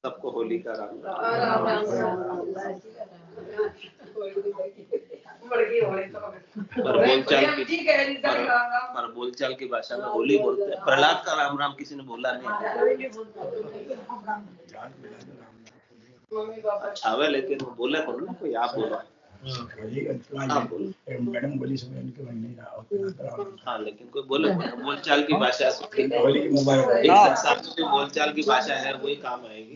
सबको होली का राम पर बोलचाल की भाषा में होली बोलते हैं। प्रहलाद का राम राम किसी ने बोला नहीं। अच्छा है, लेकिन वो बोले कौन ना, कोई आप बोलो। मैडम बोली हाँ, लेकिन कोई बोले बोलचाल की भाषा संसार में बोलचाल की भाषा है, वही काम आएगी।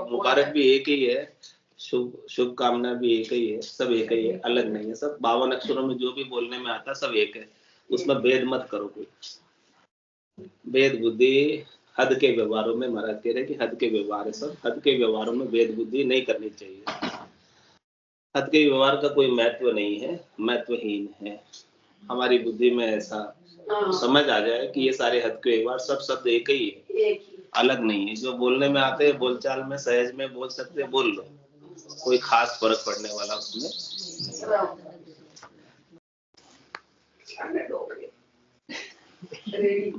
मुबारक भी एक ही है, शुभ कामना भी एक ही है, सब एक ही है, अलग नहीं है। सब 52 अक्षरों में जो भी बोलने में आता सब एक है, उसमें भेद मत करो। कोई भेद बुद्धि हद के व्यवहारों में, महाराज कह रहे कि हद के व्यवहार है सब, हद के व्यवहारों में भेद बुद्धि नहीं करनी चाहिए। हद के व्यवहार का कोई महत्व नहीं है, महत्वहीन है। हमारी बुद्धि में ऐसा समझ आ जाए कि ये सारे हद के व्यवहार सब शब्द एक ही है, अलग नहीं है। जो बोलने में आते हैं, बोलचाल में सहज में बोल सकते, बोल लो, कोई खास फर्क पड़ने वाला उसमें।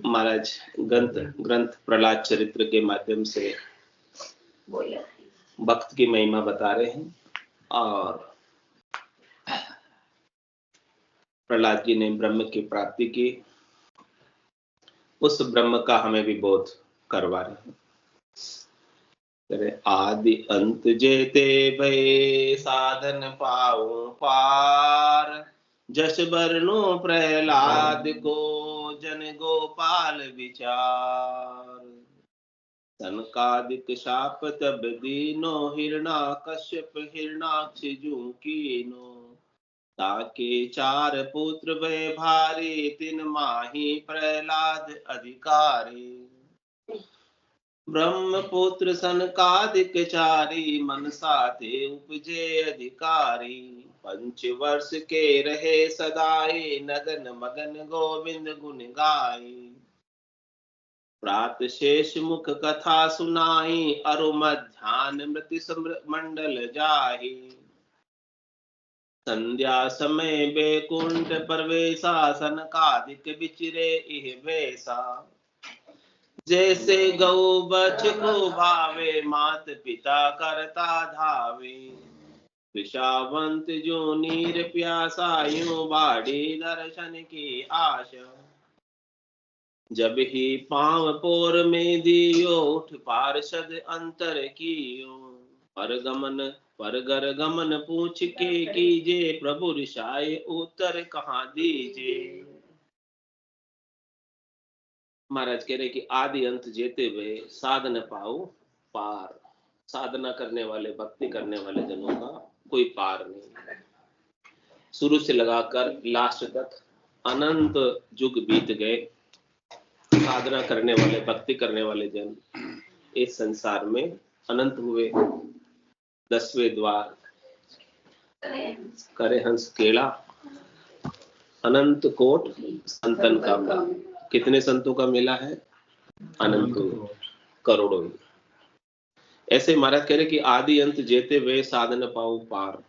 महाराज ग्रंथ प्रहलाद चरित्र के माध्यम से भक्त की महिमा बता रहे हैं, और प्रहलाद जी ने ब्रह्म की प्राप्ति की, उस ब्रह्म का हमें भी बोध करवा रहे हैं। आदि अंत जेते भय साधन पाऊं पार, जस बरनो प्रहलाद को जन गोपाल विचार। सनकादिक शाप तब दीनो, हिरणाकश्यप हिरणाक्ष जू कीनो। ताके 4 पुत्र भय भारी, 3 माही प्रहलाद अधिकारी। ब्रह्मपुत्र सनकादिक 4 मनसा ते उपजे अधिकारी। 5 वर्ष के रहे सदाई, नगन मगन गोविंद गुण गाई। प्रात शेष मुख कथा सुनाई, अरु मध्यान मृति मंडल जाहि। संध्या समय बैकुंठ प्रवेशा, सनकादिक विचिरे इह वैसा। जैसे गौ बछ को भावे, मात पिता करता धावे। विषावंत जो नीर प्यासा, यूं बाड़ी दर्शन की आशा। जब ही पांव पोर में दियो, उठ पार्षद अंतर कियो। परगर गमन पूछ के कीजे, प्रभु रिसाए उत्तर कहाँ दीजे। महाराज कह रहे कि आदि अंत जेते हुए साधन पाओ पार। साधना करने वाले, भक्ति करने वाले जनों का कोई पार नहीं। शुरू से लगाकर लास्ट तक अनंत युग बीत गए। साधना करने वाले, भक्ति करने वाले जन इस संसार में अनंत हुए। 10वें द्वार करे हंस केला, अनंत कोट संतन का मेला। कितने संतों का मेला है? अनंत करोड़ों। ऐसे महाराज कह रहे कि आदि अंत जेते वे साधन पाऊं पार।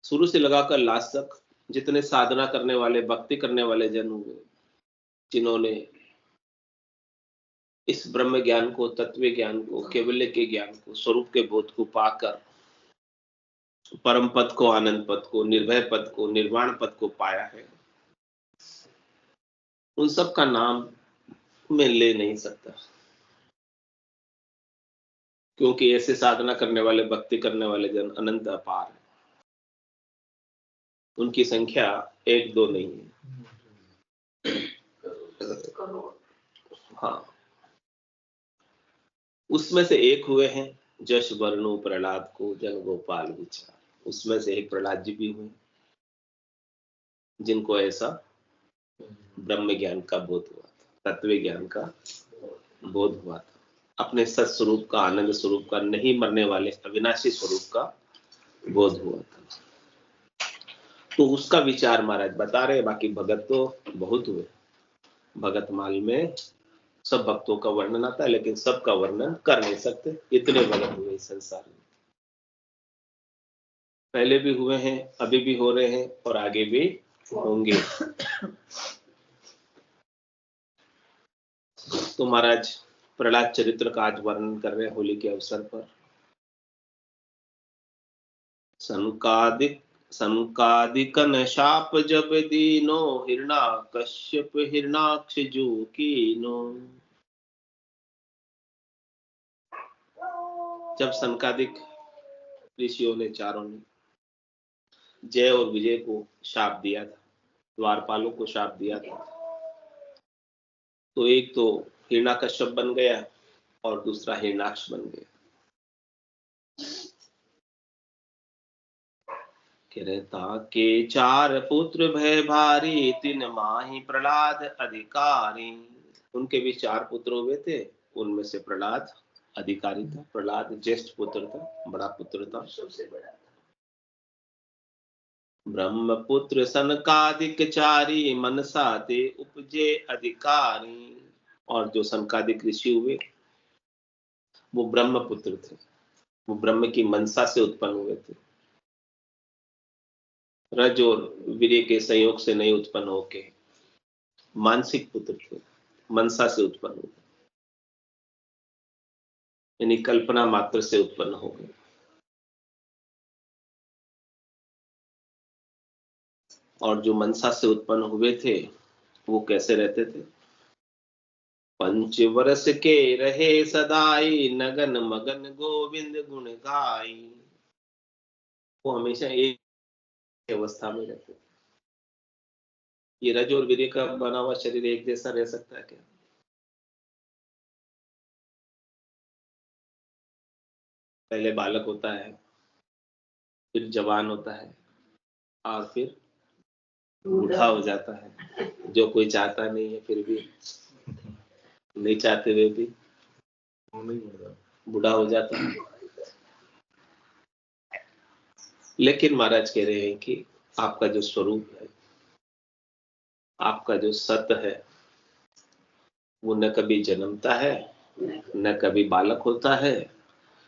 शुरू से लगाकर लास्ट तक जितने साधना करने वाले, भक्ति करने वाले जन हुए, जिन्होंने इस ब्रह्म ज्ञान को, तत्व ज्ञान को, केवल्य के ज्ञान को, स्वरूप के बोध को पाकर परम पद को, आनंद पद को, निर्भय पद को, निर्वाण पद को पाया है, उन सब का नाम मैं ले नहीं सकता। क्योंकि ऐसे साधना करने वाले, भक्ति करने वाले जन अनंत अपार है। उनकी संख्या 1-2 नहीं है। हाँ, उसमें से एक हुए हैं जश वर्णु प्रहलाद को जन गोपाल विचार। उसमें से एक प्रहलाद जी भी हुए, जिनको ऐसा ब्रह्म ज्ञान का बोध हुआ था, तत्व ज्ञान का बोध हुआ था, अपने सत स्वरूप का, आनंद स्वरूप का, नहीं मरने वाले अविनाशी स्वरूप का बोध हुआ था। तो उसका विचार महाराज बता रहे। बाकी भगत तो बहुत हुए। भगत माल में सब भक्तों का वर्णन आता है, लेकिन सबका वर्णन कर नहीं सकते, इतने भगत हुए इस संसार में। पहले भी हुए हैं, अभी भी हो रहे हैं, और आगे भी होंगे। तो महाराज प्रहलाद चरित्र का आज वर्णन कर रहे हैं होली के अवसर पर। संकादिकन शाप जब दीनो, हिरणा कश्यप हिरणाक्ष जू कीनो। जब संकादिक ऋषियों ने चारों ने जय और विजय को शाप दिया था, द्वारपालों को शाप दिया था, तो एक तो हिरणाकश्यप बन गया और दूसरा हिरणाक्ष बन गया। कहता के चार पुत्र भय भारी, तीन माही प्रहलाद अधिकारी। उनके भी चार पुत्र हुए थे, उनमें से प्रहलाद अधिकारी था। प्रहलाद ज्येष्ठ पुत्र था, बड़ा पुत्र था, सबसे बड़ा था। ब्रह्मपुत्र सनकादिक चारी, मनसा ते उपजे अधिकारी। और जो सनकादिक ऋषि हुए वो ब्रह्मपुत्र थे, वो ब्रह्म की मनसा से उत्पन्न हुए थे। रज और वीर्य के संयोग से नहीं उत्पन्न होके मानसिक पुत्र थे, मनसा से उत्पन्न हुए, यानी कल्पना मात्र से उत्पन्न हो गए। और जो मनसा से उत्पन्न हुए थे वो कैसे रहते थे? पंचवर्ष के रहे सदाई, नगन मगन गोविंद गुण गाई। वो हमेशा एक अवस्था में रहते थे। ये रज और वीर्य का बना हुआ शरीर एक जैसा रह सकता है क्या? पहले बालक होता है, फिर जवान होता है और फिर बूढ़ा हो जाता है। जो कोई चाहता नहीं है फिर भी, नहीं चाहते हुए भी बूढ़ा हो जाता है। लेकिन महाराज कह रहे हैं कि आपका जो स्वरूप है, आपका जो सत्य है, वो न कभी जन्मता है, न कभी बालक होता है,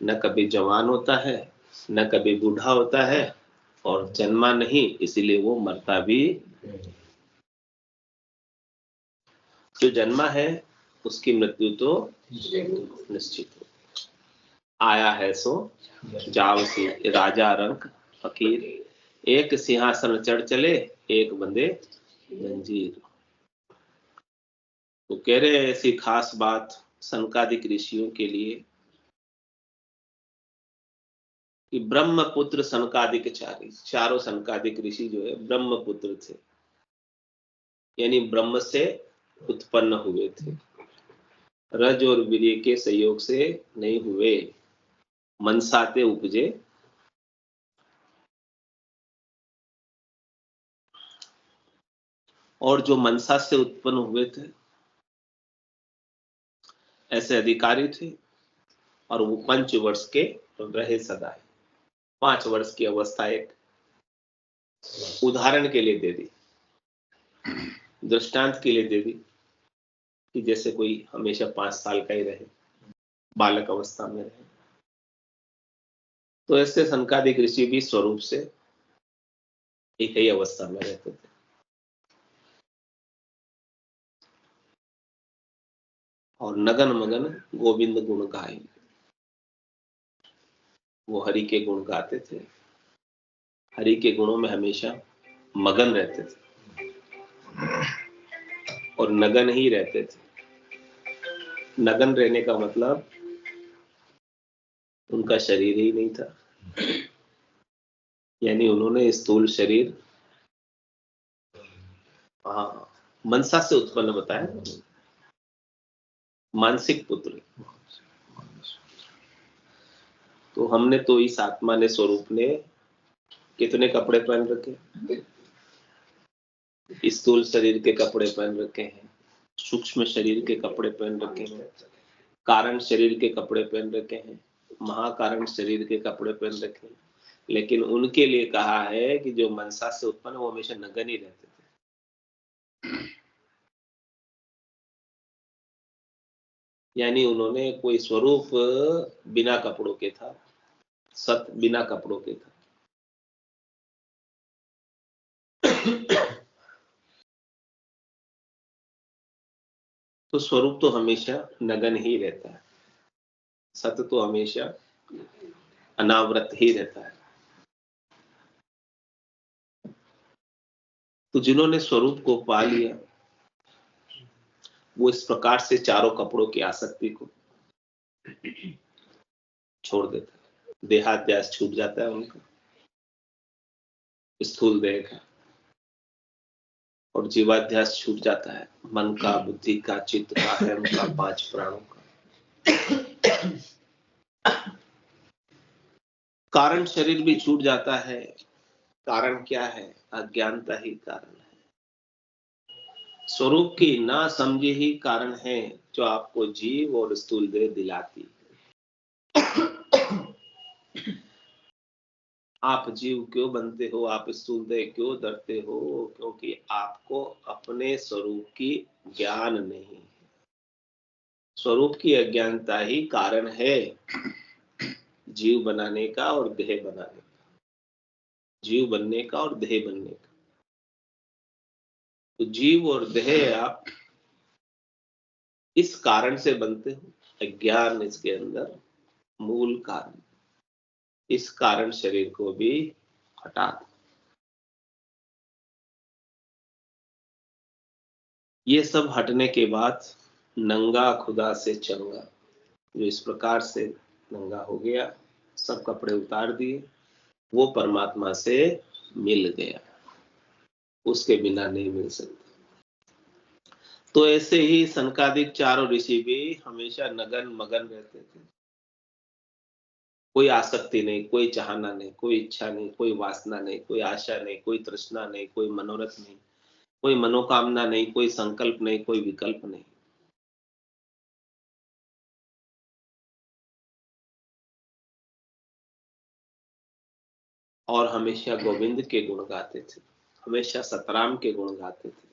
न कभी जवान होता है, न कभी बूढ़ा होता है, और जन्मा नहीं इसीलिए वो मरता भी। जो जन्मा है उसकी मृत्यु तो निश्चित हो। आया है सो जाओ सी, राजा रंक फकीर। एक सिंहासन चढ़ चले, एक बंदे जंजीर। तो कह रहे हैं ऐसी खास बात सनकादिक ऋषियों के लिए कि ब्रह्मपुत्र सनकादिक चारी, चारों सनकादिक ऋषि जो है ब्रह्मपुत्र थे, यानी ब्रह्म से उत्पन्न हुए थे। रज और वीर्य के संयोग से नहीं हुए, मनसाते उपजे। और जो मनसा से उत्पन्न हुए थे ऐसे अधिकारी थे, और वो 5 वर्ष के रहे सदा। 5 वर्ष की अवस्था एक उदाहरण के लिए दे दी, दृष्टांत के लिए दे दी कि जैसे कोई हमेशा 5 साल का ही रहे, बालक अवस्था में रहे। तो ऐसे सनकादिक ऋषि भी स्वरूप से एक ही अवस्था में रहते थे। और नगन मगन गोविंद गुण गाए, वो हरि के गुण गाते थे, हरि के गुणों में हमेशा मगन रहते थे और नगन ही रहते थे। नगन रहने का मतलब उनका शरीर ही नहीं था, यानी उन्होंने स्थूल शरीर मनसा से उत्पन्न बताया, मानसिक पुत्र। तो हमने तो इस आत्मा ने स्वरूप ने कितने कपड़े पहन रखे? स्थूल शरीर के कपड़े पहन रखे हैं, सूक्ष्म शरीर के कपड़े पहन रखे हैं, कारण शरीर के कपड़े पहन रखे हैं, महाकारण शरीर के कपड़े पहन रखे हैं। लेकिन उनके लिए कहा है कि जो मनसा से उत्पन्न वो हमेशा नगन ही रहते थे। यानी उन्होंने कोई स्वरूप बिना कपड़ों के था, सत बिना कपड़ों के था। तो स्वरूप तो हमेशा नगन ही रहता है, सत्य तो हमेशा अनावृत ही रहता है। तो जिन्होंने स्वरूप को पा लिया वो इस प्रकार से चारों कपड़ों की आसक्ति को छोड़ देते हैं, देहाध्यास छूट जाता है उनका, स्थूल देह का, और जीवाध्यास छूट जाता है, मन का, बुद्धि का, चित्त का, अहम का, पांच प्राणों का। कारण शरीर भी छूट जाता है। कारण क्या है? अज्ञानता ही कारण है। स्वरूप की ना समझे ही कारण है जो आपको जीव और स्थूल देह दिलाती। आप जीव क्यों बनते हो, आप स्थूल देह क्यों धरते हो? क्योंकि आपको अपने स्वरूप की ज्ञान नहीं है। स्वरूप की अज्ञानता ही कारण है जीव बनाने का और देह बनाने का, जीव बनने का और देह बनने का। तो जीव और देह आप इस कारण से बनते हो, अज्ञान इसके अंदर मूल कारण। इस कारण शरीर को भी हटा दो। ये सब हटने के बाद नंगा खुदा से चंगा, जो इस प्रकार से नंगा हो गया, सब कपड़े उतार दिए, वो परमात्मा से मिल गया, उसके बिना नहीं मिल सकता। तो ऐसे ही सनकादिक चारों ऋषि भी हमेशा नगन मगन रहते थे। कोई आसक्ति नहीं, कोई चाहना नहीं, कोई इच्छा नहीं, कोई वासना नहीं, कोई आशा नहीं, कोई तृष्णा नहीं, कोई मनोरथ नहीं, कोई मनोकामना नहीं, कोई संकल्प नहीं, कोई विकल्प नहीं। और हमेशा गोविंद के गुण गाते थे, हमेशा सतराम के गुण गाते थे,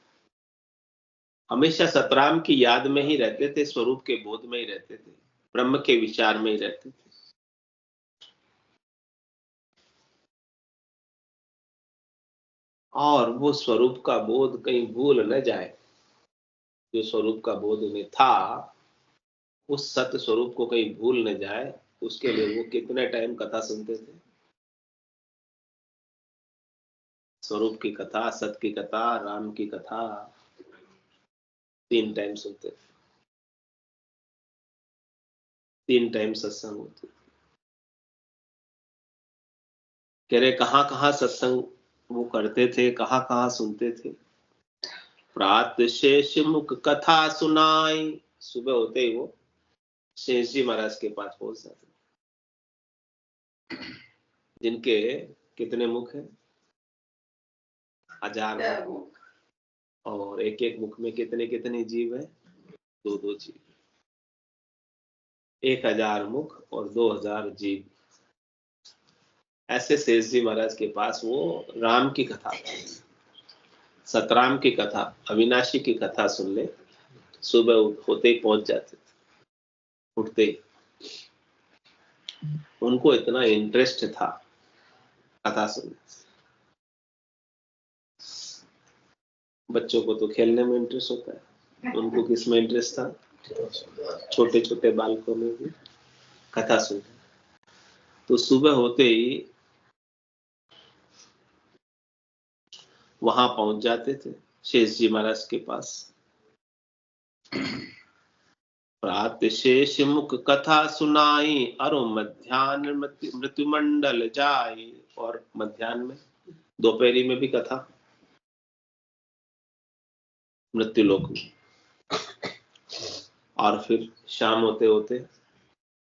हमेशा सतराम की याद में ही रहते थे, स्वरूप के बोध में ही रहते थे, ब्रह्म के विचार में ही रहते थे। और वो स्वरूप का बोध कहीं भूल न जाए, जो स्वरूप का बोध उन्हें था, उस सत्य स्वरूप को कहीं भूल न जाए, उसके लिए वो कितने टाइम कथा सुनते थे। स्वरूप की कथा, सत्य की कथा, राम की कथा 3 टाइम सुनते थे, 3 टाइम सत्संग होते। कह रहे कहाँ कहाँ सत्संग वो करते थे, कहाँ कहाँ सुनते थे। प्रात शेष मुख कथा सुनाई, सुबह होते ही वो शेष जी महाराज के पास पहुंच जाते, जिनके कितने मुख हैं? 1000 मुख, और एक एक मुख में कितने कितने जीव है? 2-2 जीव। 1000 मुख और 2000 जीव। ऐसे शेष जी महाराज के पास वो राम की कथा, सतराम की कथा, अविनाशी की कथा सुन ले, सुबह होते ही पहुंच जाते थे, उठते ही। उनको इतना इंटरेस्ट था कथा सुनने। बच्चों को तो खेलने में इंटरेस्ट होता है, उनको किस में इंटरेस्ट था? छोटे छोटे बालकों में भी कथा सुनते। तो सुबह होते ही वहां पहुंच जाते थे शेष जी महाराज के पास। प्रात शेष मुख कथा सुनाई, अरु मध्यान्ह मृत्युमंडल जाई। और मध्यान्ह में, दोपहरी में भी कथा मृत्युलोक में। और फिर शाम होते होते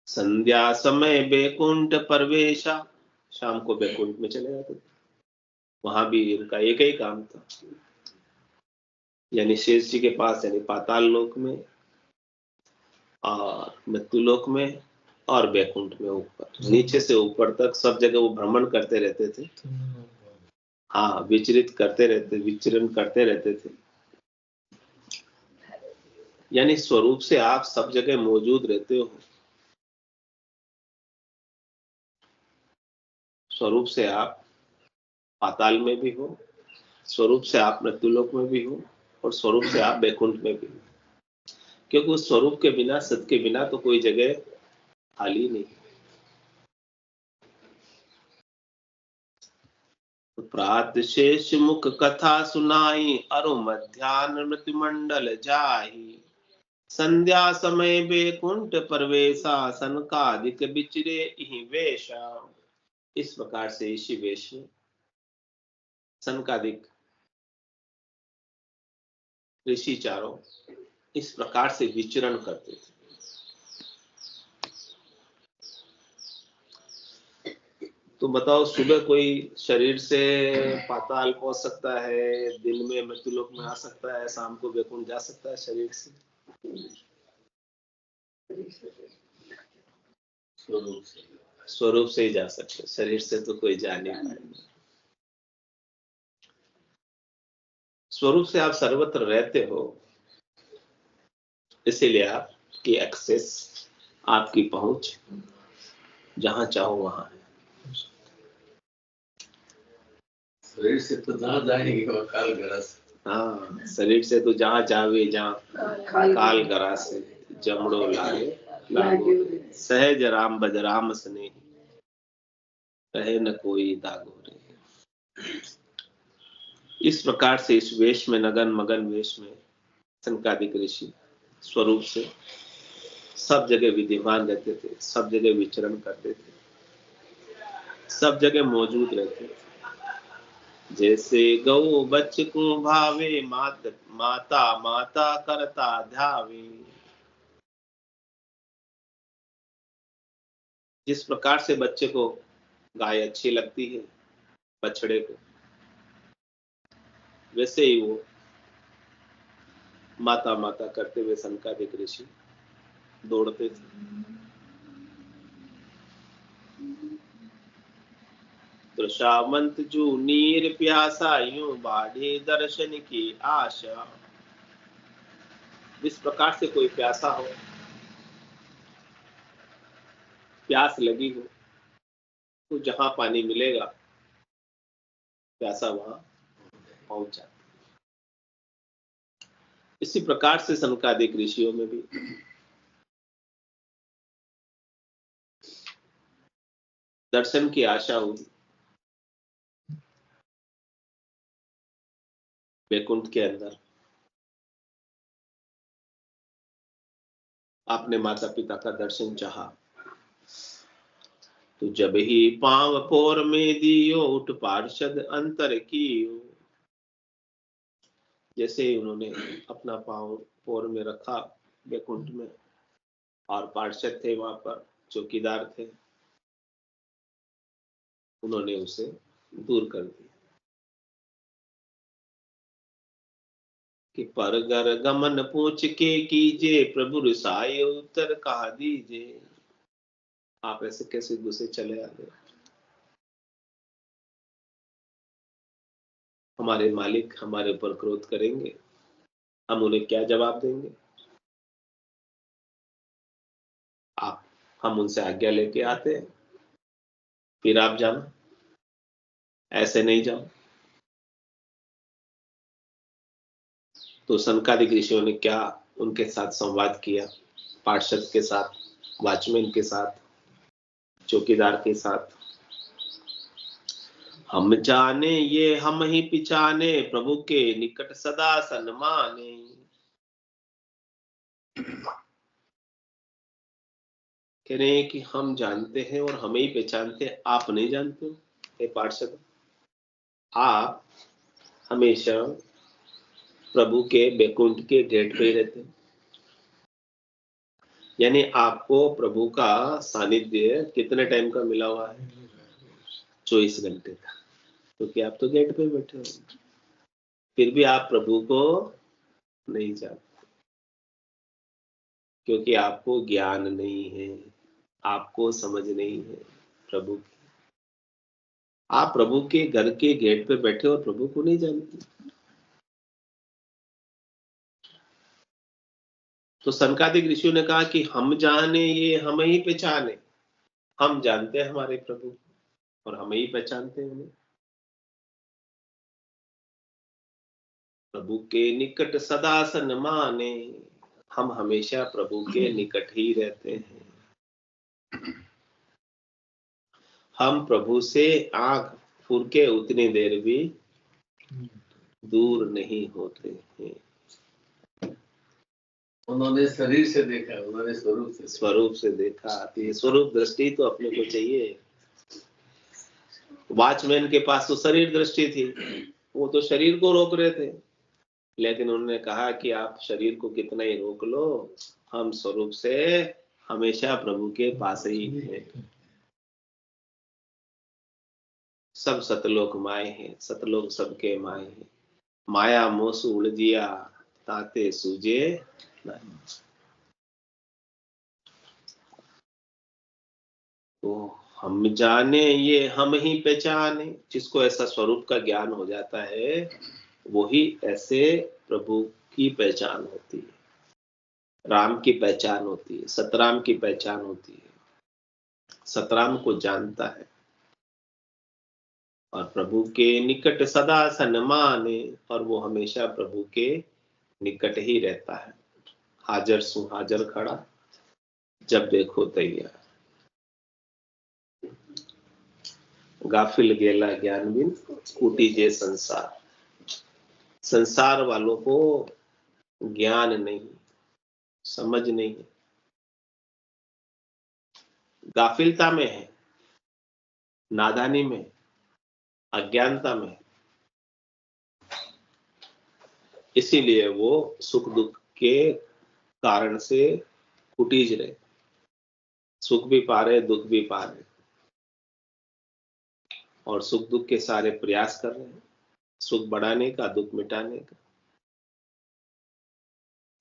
संध्या समय बैकुंठ प्रवेशा, शाम को बैकुंठ में चले जाते थे। वहां भी इनका एक ही काम था, यानी शेष जी के पास, यानी पाताल लोक में और मृत्युलोक में और बैकुंठ में, ऊपर नीचे से ऊपर तक सब जगह वो भ्रमण करते रहते थे। हाँ, विचरित करते रहते, विचरण करते रहते थे। यानी स्वरूप से आप सब जगह मौजूद रहते हो। स्वरूप से आप पाताल में भी हो, स्वरूप से आप मृत्युलोक में भी हो, और स्वरूप से आप बैकुंठ में भी हो। क्योंकि उस स्वरूप के बिना, सत के बिना तो कोई जगह खाली नहीं। प्रात शेष मुख कथा सुनाई, अरु मध्यान्ह मृत्यु मंडल जाहि। संध्या समय बेकुंठ परवेशा, सनकादिक बिचरे इहि वेशा। इस प्रकार से इसी वेश में सनकादिक ऋषि चारों इस प्रकार से विचरण करते थे। तो बताओ, सुबह कोई शरीर से पाताल पहुंच सकता है, दिन में मृत्युलोक में आ सकता है, शाम को वैकुंठ जा सकता है शरीर से? स्वरूप से ही जा सकते, शरीर से तो कोई जा नहीं पाएगा। स्वरूप से आप सर्वत्र रहते हो, इसीलिए आपकी एक्सेस, आपकी पहुंच जहां चाहो वहां है। शरीर से तो जहाँ जाएंगे वो काल गरास। हाँ, शरीर से तो जहाँ जावे, जहाँ काल गरास है, जमड़ो लागे लागो, सहज राम बज राम स्नेही, रहे न कोई दागो रे। इस प्रकार से इस वेश में, नगन मगन वेश में सनकादिक ऋषि स्वरूप से सब जगह विद्यमान रहते थे, सब जगह विचरण करते थे, सब जगह मौजूद रहते थे। जैसे गौ बच्च को भावे, माता माता करता ध्यावे। जिस प्रकार से बच्चे को गाय अच्छी लगती है, बछड़े को, वैसे ही वो माता माता करते हुए सनकादिक ऋषि दौड़ते थे। तृषावंत जो नीर प्यासा, यूं बाढ़े दर्शन की आशा। जिस प्रकार से कोई प्यासा हो, प्यास लगी हो, तो जहां पानी मिलेगा प्यासा वहां पहुंच जाता। इसी प्रकार से सनकादिक ऋषियों में भी दर्शन की आशा हुई। वैकुंठ के अंदर आपने माता पिता का दर्शन चाहा, तो जब ही पांव पोर में दियो, उठ पार्षद अंतर कियो। जैसे ही उन्होंने अपना पांव पोर में रखा वैकुंठ में, और पार्षद थे वहां पर, चौकीदार थे, उन्होंने उसे दूर कर दिया कि परगर गमन पूछ के कीजे, प्रभु रिसाए उत्तर कहा दीजे। आप ऐसे कैसे घुसे चले आ गए? हमारे मालिक हमारे ऊपर क्रोध करेंगे, हम उन्हें क्या जवाब देंगे? आप, हम उनसे आज्ञा लेके आते हैं, फिर आप जाना, ऐसे नहीं जाओ। तो सनकादिक ऋषियों ने क्या उनके साथ संवाद किया? पार्षद के साथ, वॉचमैन के साथ, चौकीदार के साथ। हम जाने ये हम ही पिछाने, प्रभु के निकट सदा सन्माने। कह रहे हैं कि हम जानते हैं और हमें ही पहचानते हैं, आप नहीं जानते हो हे पार्षद। आप हमेशा प्रभु के वैकुंठ के गेट पे ही रहते हैं, यानी आपको प्रभु का सानिध्य कितने टाइम का मिला हुआ है? 24 घंटे का। क्योंकि आप तो गेट पे बैठे हो, फिर भी आप प्रभु को नहीं जानते, क्योंकि आपको ज्ञान नहीं है, आपको समझ नहीं है प्रभु की। आप प्रभु के घर के गेट पे बैठे और प्रभु को नहीं जानते। तो सनकादिक ऋषियों ने कहा कि हम जाने ये हम ही पहचाने। हम जानते हैं हमारे प्रभु और हम ही पहचानते हैं उन्हें। प्रभु के निकट सदा सन्माने, हम हमेशा प्रभु के निकट ही रहते हैं। हम प्रभु से आंख फूर के उतनी देर भी दूर नहीं होते हैं। उन्होंने शरीर से देखा, उन्होंने स्वरूप से देखा। तो ये स्वरूप दृष्टि तो अपने को चाहिए। वॉचमैन के पास तो शरीर दृष्टि थी, वो तो शरीर को रोक रहे थे, लेकिन उन्होंने कहा कि आप शरीर को कितना ही रोक लो, हम स्वरूप से हमेशा प्रभु के पास ही हैं। सब सतलोक माए हैं, सतलोक सबके माए हैं। माया मोस उलझिया ताते सूझे नहीं। तो हम जाने ये हम ही पहचाने। जिसको ऐसा स्वरूप का ज्ञान हो जाता है वही ऐसे प्रभु की पहचान होती है, राम की पहचान होती है, सतराम की पहचान होती है। सतराम को जानता है और प्रभु के निकट सदा सन्माने, और वो हमेशा प्रभु के निकट ही रहता है। हाजर सु हाजर खड़ा, जब देखो तैयार। गाफिल गेला ज्ञान बिन कूटी जे संसार। संसार वालों को ज्ञान नहीं, समझ नहीं, गाफिलता में है, नादानी में, अज्ञानता में। इसीलिए वो सुख दुख के कारण से कुटीज रहे, सुख भी पा रहे, दुख भी पा रहे, और सुख दुख के सारे प्रयास कर रहे हैं, सुख बढ़ाने का, दुख मिटाने का।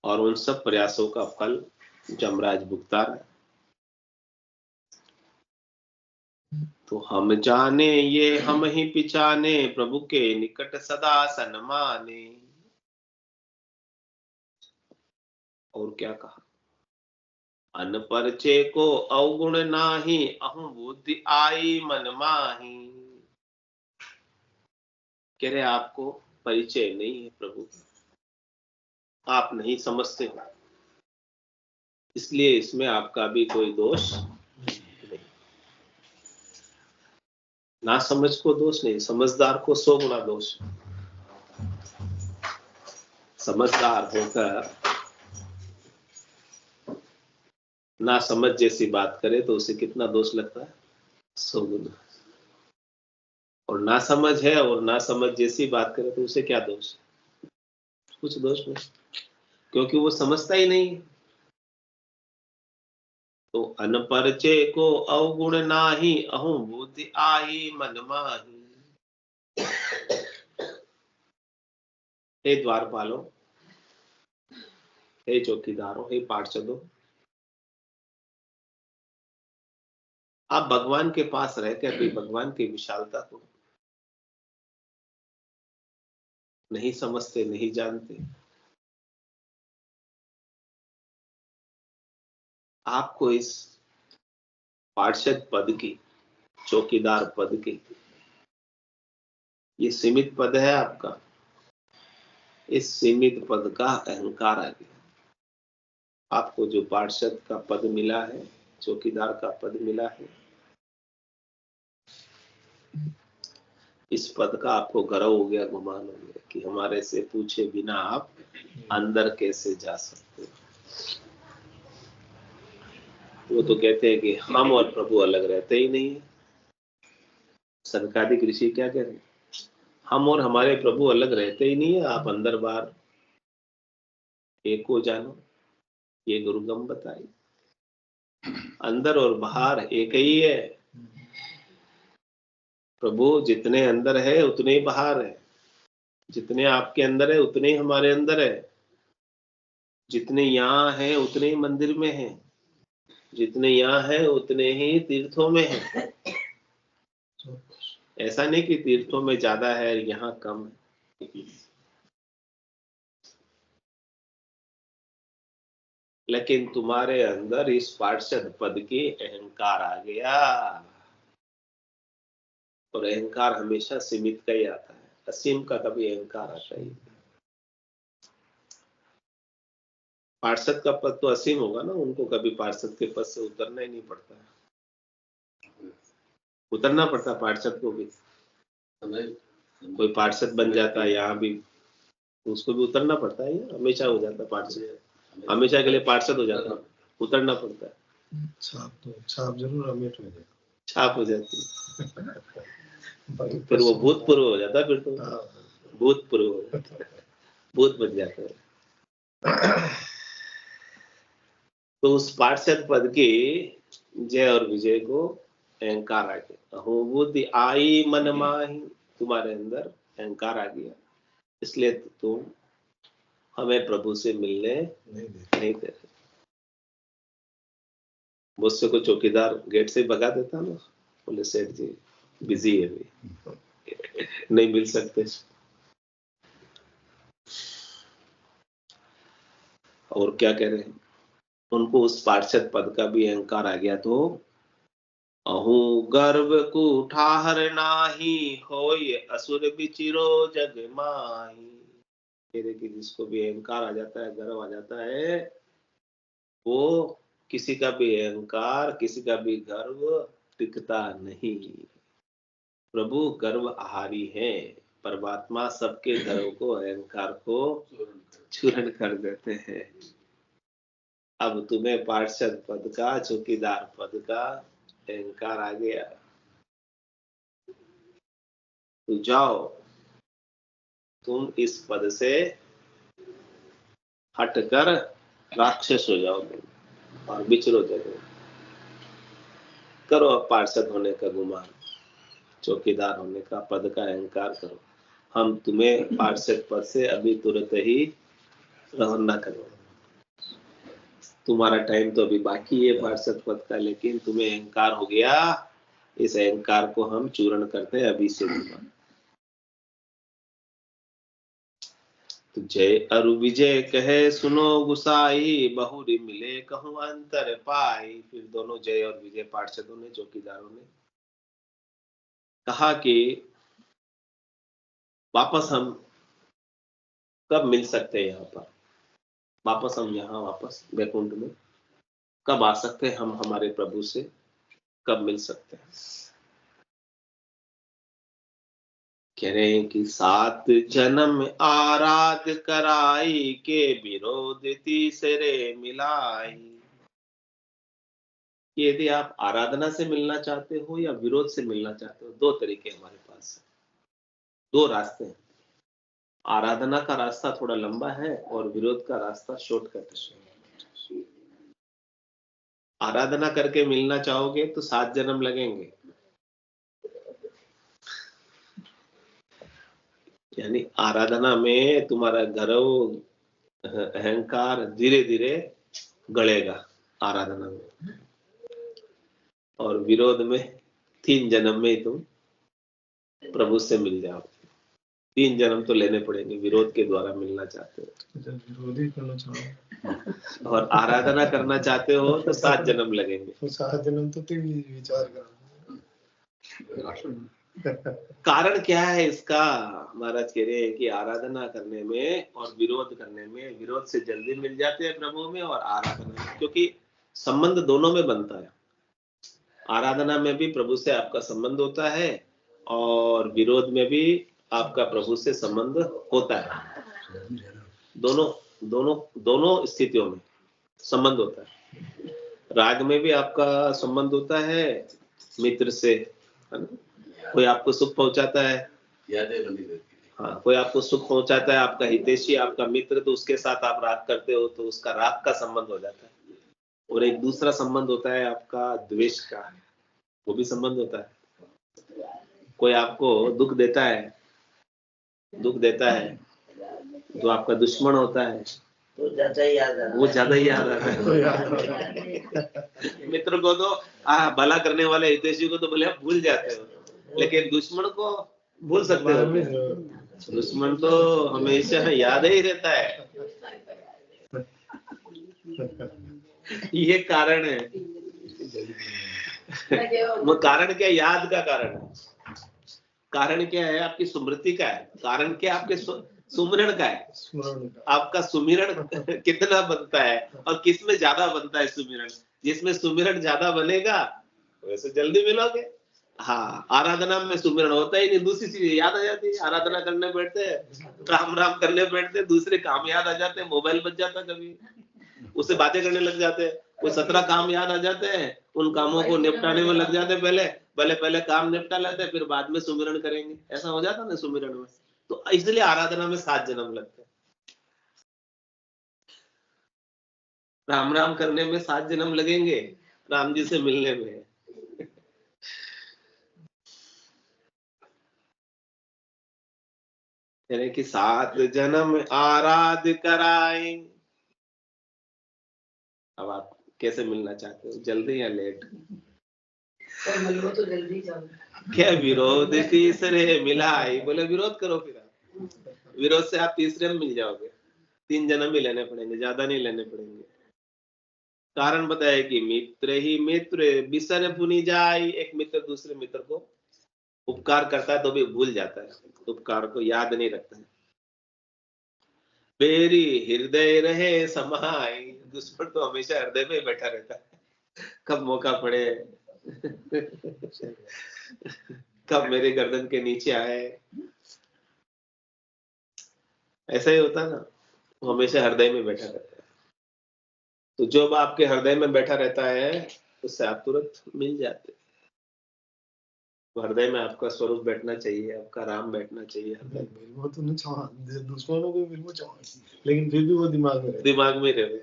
और उन सब प्रयासों का फल जमराज भुगता रहा है। तो हम जाने ये हम ही पिछाने, प्रभु के निकट सदा सन्माने। और क्या कहा? अनपरिचय को अवगुण नाही, अहं बुद्धि आई मन माही। कह रहे आपको परिचय नहीं है प्रभु, आप नहीं समझते हो, इसलिए इसमें आपका भी कोई दोष नहीं। ना समझ को दोष नहीं, समझदार को 100 गुना दोष। समझदार होकर ना समझ जैसी बात करे तो उसे कितना दोष लगता है? 100 गुना। और ना समझ है और ना समझ जैसी बात करे तो उसे क्या दोष? कुछ दोष नहीं, क्योंकि वो समझता ही नहीं। तो अनपरिचय को अवगुण नाही, अहं बुद्धि आई मन माही। हे द्वारपालों, हे चौकीदारों, हे पार्षदों, आप भगवान के पास रहकर भी भगवान की विशालता को नहीं समझते, नहीं जानते। आपको इस पार्षद पद की, चौकीदार पद की, ये सीमित पद है आपका, इस सीमित पद का अहंकार आ गया। आपको जो पार्षद का पद मिला है, चौकीदार का पद मिला है, इस पद का आपको गर्व हो गया, गुमान हो गया कि हमारे से पूछे बिना आप अंदर कैसे जा सकते हो। वो तो कहते हैं कि हम और प्रभु अलग रहते ही नहीं है। सनकादिक ऋषि क्या कह रहे हैं? हम और हमारे प्रभु अलग रहते ही नहीं है, आप अंदर बाहर एक हो जानो, ये गुरुगम बताई। अंदर और बाहर एक ही है। प्रभु जितने अंदर है उतने ही बाहर है, जितने आपके अंदर है उतने ही हमारे अंदर है, जितने यहाँ हैं उतने ही मंदिर में हैं, जितने यहाँ हैं उतने ही तीर्थों में हैं। ऐसा नहीं कि तीर्थों में ज्यादा है, यहाँ कम है। लेकिन तुम्हारे अंदर इस पार्षद पद की अहंकार आ गया, और अहंकार हमेशा सीमित का ही आता है, असीम का कभी अहंकार आता ही नहीं। पार्षद का पद तो असीम होगा ना, उनको कभी पार्षद के पद से उतरना ही नहीं पड़ता है। उतरना पड़ता पार्षद को भी, कोई पार्षद बन जाता है यहाँ भी, उसको भी उतरना पड़ता है या हमेशा हो जाता है पार्षद, हमेशा के लिए पार्षद हो जाता है, उतरना पड़ता है। छाप जरूर अमेट हो जाए, छाप हो जाती है, फिर वो भूतपूर्व हो जाता है, फिर तो भूतपूर्व भूत बन जाता है। तो उस पार्षद पद की जय और विजय को अहंकार आ गया, अहो बुद्धि आई मन माही, तुम्हारे अंदर अहंकार आ गया, इसलिए तुम हमें प्रभु से मिलने नहीं दे रहे। मुझसे को चौकीदार गेट से भगा देता ना, बोले सेठ जी बिजी है अभी, नहीं मिल सकते। और क्या कह रहे हैं, उनको उस पार्षद पद का भी अहंकार आ गया, तो अहू गर्व को ठाहर नाही, होय असुर बिचिरो जग माही। कह रहे कि जिसको भी अहंकार आ जाता है, गर्व आ जाता है, वो किसी का भी अहंकार, किसी का भी गर्व टिकता नहीं। प्रभु गर्व आहारी है, परमात्मा सबके गर्व को, अहंकार को चूर्ण कर देते हैं। अब तुम्हें पार्षद पद का, चौकीदार पद का अहंकार आ गया, तो जाओ तुम इस पद से हटकर राक्षस हो जाओ और बिचरो जगह, करो अब पार्षद होने का गुमान, चौकीदार होने का, पद का अहंकार करो। हम तुम्हें पार्षद पद से अभी तुरंत ही रवाना करो, तुम्हारा टाइम तो अभी बाकी है पार्षद पद का, लेकिन तुम्हें अहंकार हो गया, इस अहंकार को हम चूर्ण करते हैं अभी से। तो जय अरु विजय कहे सुनो गुसाई, बहुरी मिले कहूं अंतर पाई। फिर दोनों जय और विजय पार्षदों ने, चौकीदारों ने कहा कि वापस हम कब मिल सकते हैं, यहाँ पर वापस हम यहाँ वापस वैकुंठ में कब आ सकते हैं, हम हमारे प्रभु से कब मिल सकते हैं। कह रहे हैं कि 7 जन्म आराध कराई, के विरोध तीसरे मिलाई। यदि आप आराधना से मिलना चाहते हो या विरोध से मिलना चाहते हो, 2 तरीके हमारे पास है, 2 रास्ते हैं। आराधना का रास्ता थोड़ा लंबा है और विरोध का रास्ता शॉर्टकट है। आराधना करके मिलना चाहोगे तो 7 जन्म लगेंगे, यानी आराधना में तुम्हारा गर्व, अहंकार धीरे धीरे गलेगा आराधना में, और विरोध में 3 जन्म में ही तुम प्रभु से मिल जाओ। 3 जन्म तो लेने पड़ेंगे विरोध के द्वारा मिलना चाहते हो, विरोधी करना चाहो और आराधना करना चाहते हो तो 7 जन्म लगेंगे। तो 7 जन्म तो तुम विचार करना। कारण क्या है इसका? महाराज कह रहे हैं कि आराधना करने में और विरोध करने में, विरोध से जल्दी मिल जाते हैं प्रभु में, और आराधना में, क्योंकि संबंध दोनों में बनता है। आराधना में भी प्रभु से आपका संबंध होता है और विरोध में भी आपका प्रभु से संबंध होता है। दोनों स्थितियों में संबंध होता है। राग में भी आपका संबंध होता है मित्र से, है ना? कोई आपको सुख पहुंचाता है, हाँ, कोई आपको सुख पहुंचाता है, आपका हितैषी, आपका मित्र, तो उसके साथ आप राग करते हो, तो उसका राग का संबंध हो जाता है। और एक दूसरा संबंध होता है आपका द्वेष का, वो भी संबंध होता है। कोई आपको दुख देता है तो आपका दुश्मन होता है, वो ज्यादा ही याद आता है। मित्र को तो भला करने वाले हितैषी को तो भले आप भूल जाते हो, लेकिन दुश्मन को भूल सकते हो? दुश्मन तो हमेशा याद ही रहता है। ये कारण है। वो कारण क्या? याद का कारण है। कारण क्या है? आपकी स्मृति का है। कारण क्या? आपके सुमिरन का है। स्मरण का। आपका सुमिरन कितना बनता है और किसमें ज्यादा बनता है सुमिरन। जिसमें सुमिरन ज्यादा बनेगा वैसे जल्दी मिलोगे। हाँ, आराधना में सुमिरन होता ही नहीं, दूसरी चीज याद आ जाती है। आराधना करने बैठते हैं, राम राम करने बैठते हैं, दूसरे काम याद आ जाते हैं, मोबाइल बच जाता है कभी, उससे बातें करने लग जाते हैं, कोई 17 काम याद आ जाते हैं, उन कामों को निपटाने में लग जाते हैं। पहले काम निपटा लेते हैं, फिर बाद में सुमिरन करेंगे। ऐसा हो जाता ना सुमिरन में। तो इसलिए आराधना में 7 जन्म लगते हैं। राम राम करने में 7 जन्म लगेंगे, राम जी से मिलने में। यानी कि 7 जन्म आराध कराए। अब आप कैसे मिलना चाहते हो, जल्दी या लेट? तो जल्दी जाओ। क्या विरोध तीसरे मिलाई, बोले विरोध करो, फिर आप विरोध से आप तीसरे में मिल जाओगे। 3 जन्म ही लेने पड़ेंगे, ज्यादा नहीं लेने पड़ेंगे। कारण बताया कि मित्र ही मित्र बिसर भुनी जाए। एक मित्र दूसरे मित्र को उपकार करता है तो भी भूल जाता है, उपकार को याद नहीं रखता है। मेरी हृदय रहे समाई। दुश्मन तो हमेशा हृदय में बैठा रहता है, कब मौका पड़े, कब मेरे गर्दन के नीचे आए। ऐसा ही होता है ना, वो हमेशा हृदय में बैठा रहता है। तो जब आपके हृदय में बैठा रहता है उससे आप तुरंत मिल जाते हैं। तो हृदय में आपका स्वरूप बैठना चाहिए, आपका राम बैठना चाहिए हृदय में। वो तो नहीं चाह, दुश्मनों को भी वो चाह, लेकिन फिर भी वो दिमाग में रहता दिमाग में रहे।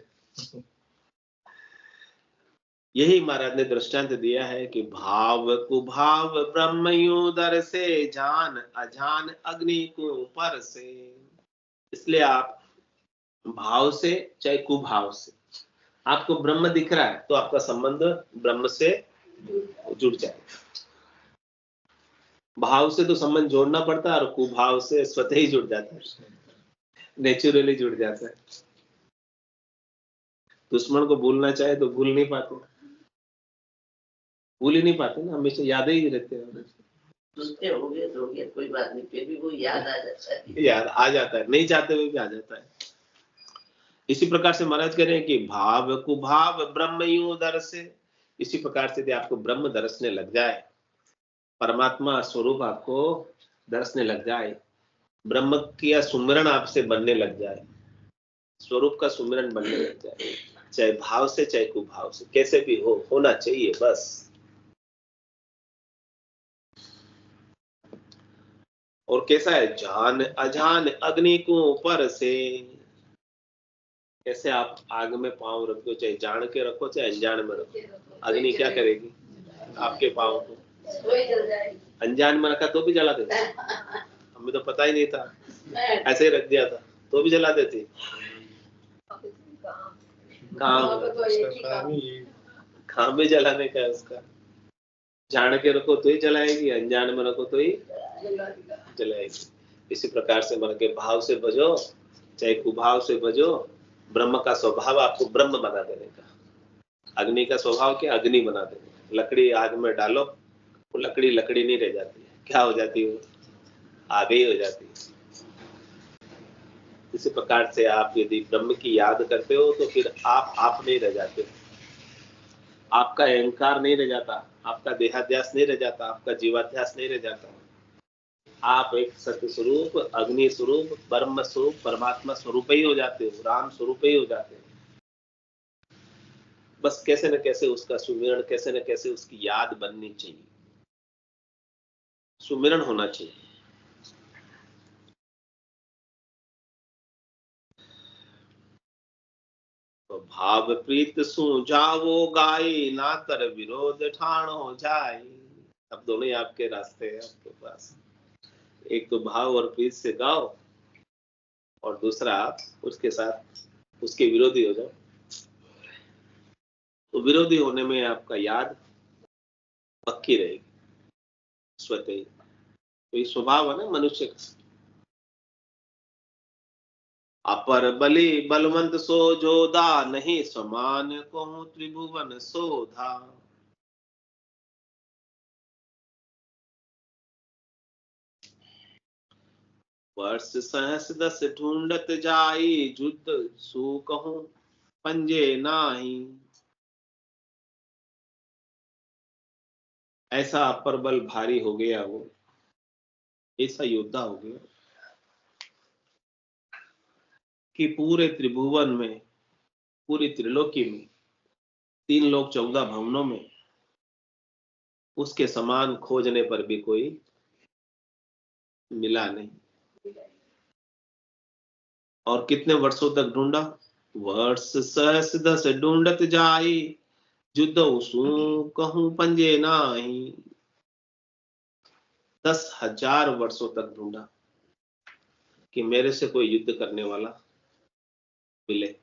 यही महाराज ने दृष्टांत दिया है कि भाव कुभाव ब्रह्मयु दर से जान, अजान अग्नि को पर से। इसलिए आप भाव से चाहे कुभाव से, आपको ब्रह्म दिख रहा है तो आपका संबंध ब्रह्म से जुड़ जाएगा। भाव से तो संबंध जोड़ना पड़ता है और कुभाव से स्वतः ही जुड़ जाता है, नेचुरली जुड़ जाता है। दुश्मन को भूलना चाहे तो भूल नहीं पाते, भूल ही नहीं पाते ना, हमेशा याद ही रहते हैं। सुनते हो गए तो हो गया, कोई बात नहीं, फिर भी वो याद आ जाता है। याद आ जाता है, नहीं चाहते हुए भी आ जाता है। इसी प्रकार से महाराज कह रहे हैं कि भाव कुभाव ब्रह्मयु दर से। इसी प्रकार से यदि आपको ब्रह्म दर्शने लग जाए, परमात्मा स्वरूप आपको दर्शने लग जाए, ब्रह्म की सुमिरन आपसे बनने लग जाए, स्वरूप का सुमिरन बनने लग जाए, चाहे भाव से चाहे कुभाव से, कैसे भी हो, होना चाहिए बस। और कैसा है, जान अजान अग्नि को ऊपर से। कैसे आप आग में पांव रखो, चाहे जान के रखो चाहे अनजान में रखो, अग्नि क्या करेगी आपके पांव को? अनजान में रखा तो भी जला देती, हमें तो पता ही नहीं था, ऐसे ही रख दिया था तो भी जला देती। काम भी जलाने का है उसका। जान के रखो तो ही जलाएगी, अनजान में रखो तो ही जलाएगी। इसी प्रकार से मन के भाव से भजो चाहे कुभाव से भजो, ब्रह्म का स्वभाव आपको ब्रह्म बना देने का। अग्नि का स्वभाव क्या, अग्नि बना देने। लकड़ी आग में डालो, वो लकड़ी लकड़ी नहीं रह जाती है, क्या हो जाती है, आग ही हो जाती है। इसी प्रकार से आप यदि ब्रह्म की याद करते हो तो फिर आप नहीं रह जाते, आपका अहंकार नहीं रह जाता, आपका देहाध्यास नहीं रह जाता, आपका जीवाध्यास नहीं रह जाता। आप एक सत्य स्वरूप, अग्नि स्वरूप, ब्रह्म स्वरूप, परमात्मा स्वरूप ही हो जाते हो, राम स्वरूप ही हो जाते हो। बस कैसे न कैसे उसका सुमिरन, कैसे न कैसे उसकी याद बननी चाहिए, सुमिरन होना चाहिए। तो भाव प्रीत सु जावो गाई, ना तर विरोध ठाण हो जाए। अब दोनों ही आपके रास्ते हैं आपके पास। एक तो भाव और प्रीत से गाओ, और दूसरा आप उसके साथ उसके विरोधी हो जाओ। तो विरोधी होने में आपका याद पक्की रहेगी स्वतः ही। तो ये स्वभाव है ना मनुष्य का। अपर बलि बलवंत सो जोधा, नहीं समान को त्रिभुवन सोधा। वर्ष सहस दस ढूंढत जाई, जुद सू कहूं पंजे नाही। ऐसा परबल भारी हो गया वो, ऐसा योद्धा हो गया कि पूरे त्रिभुवन में, पूरी त्रिलोकी में, 3 लोक 14 भवनों में उसके समान खोजने पर भी कोई मिला नहीं। और कितने वर्षों तक ढूंढा? वर्ष सहस दस ढूंढत जाई, जुद सू कहूं पंजे नाही। 10,000 वर्षों तक ढूंढा कि मेरे से कोई युद्ध करने वाला मिले,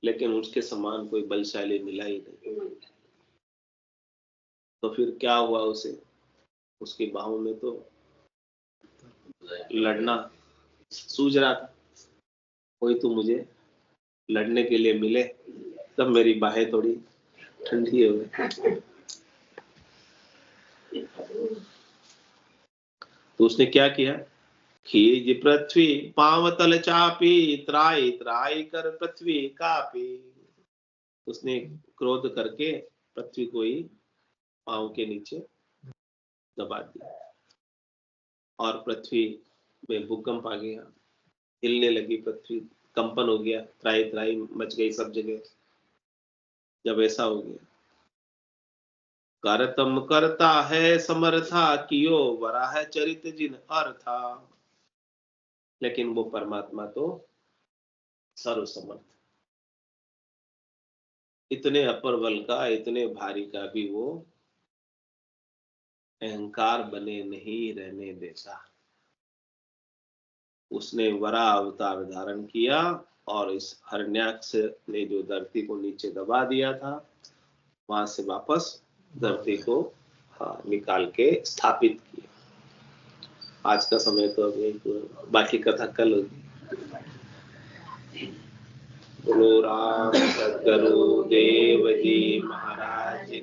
लेकिन उसके समान कोई बलशाली मिला ही नहीं। तो फिर क्या हुआ उसे? उसकी बाहों में तो लड़ना सूझ रहा था, कोई तो मुझे लड़ने के लिए मिले, तब मेरी बाहें थोड़ी ठंडी हो गई। तो उसने क्या किया? खीज पृथ्वी पांवतल चापी, त्राई त्राई कर पृथ्वी कापी। उसने क्रोध करके पृथ्वी को ही पांव के नीचे दबा दिया और पृथ्वी में भूकंप आ गया, हिलने लगी पृथ्वी, कंपन हो गया, त्राई त्राई मच गई सब जगह। जब ऐसा हो गया, करतम करता है समर्था, कियो वराह चरित जिन अर्था। लेकिन वो परमात्मा तो सर्वसमर्थ, इतने अपर बल का, इतने भारी का भी वो अहंकार बने नहीं रहने देता। उसने वरा अवतार धारण किया और इस हरण्याक्ष ने जो धरती को नीचे दबा दिया था, वहां से वापस धरती को निकाल के स्थापित किया। आज का समय तो अभी बाकी कथा कल होगी। बोलो राम सद्गुरु देव जी महाराज ने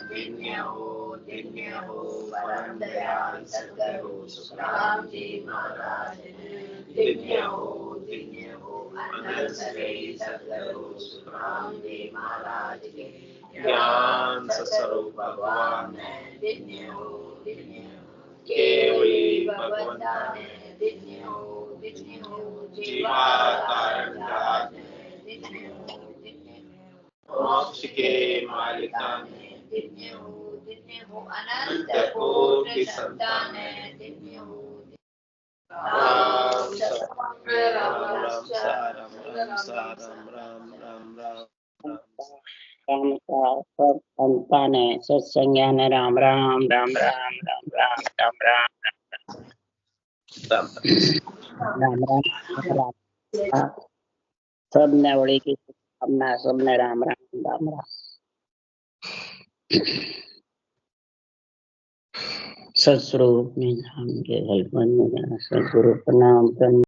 धन्य हो, धन्य हो। परम दयाल सद्गुरु सुखराम जी महाराज ने धन्य हो, धन्य हो। अनंत श्री सद्गुरु सुखराम जी महाराज के ज्ञान स्वरूप भगवान ने धन्य हो, धन्य हो। केवली भगवंता ने धन्य हो, धन्य हो। जीवा कारण राज ने धन्य हो, धन्य हो। मोक्ष के मालिका ने धन्य हो, धन्य हो। अनंत कोटि संतान ने धन्य हो। राम सब संतान है सत्संज्ञान है। राम राम राम राम राम राम राम राम राम राम। सबने बड़ी की शुभकामना, सबने राम राम राम राम। सत्स्वरूप निधान के सद्गुरु प्रणाम।